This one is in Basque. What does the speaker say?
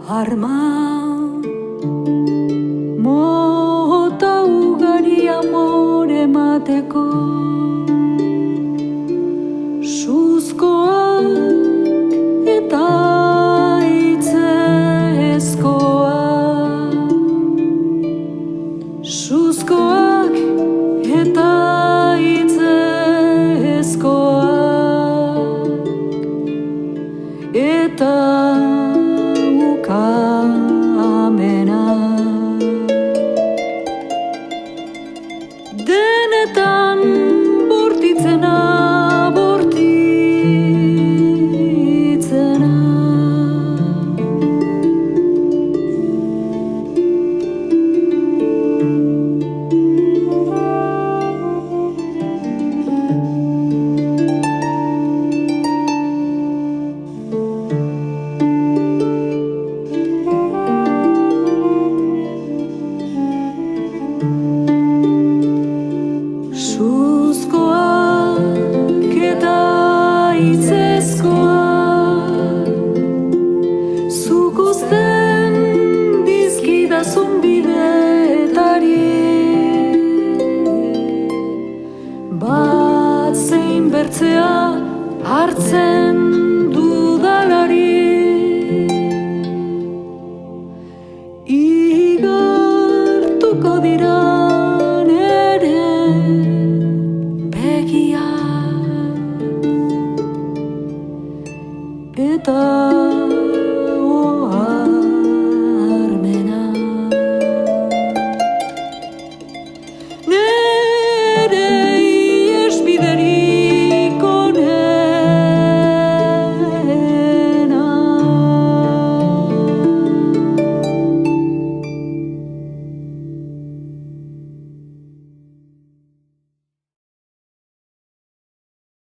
arma mota ugari amore emateko suzkoak eta itzezkoak suzkoak eta itzezkoak eta ukamena denetan bortitzena bortitzena suzkoak eta itzezkoak zuk uzten dizkidazun bidetari bat zein bertzea hartzen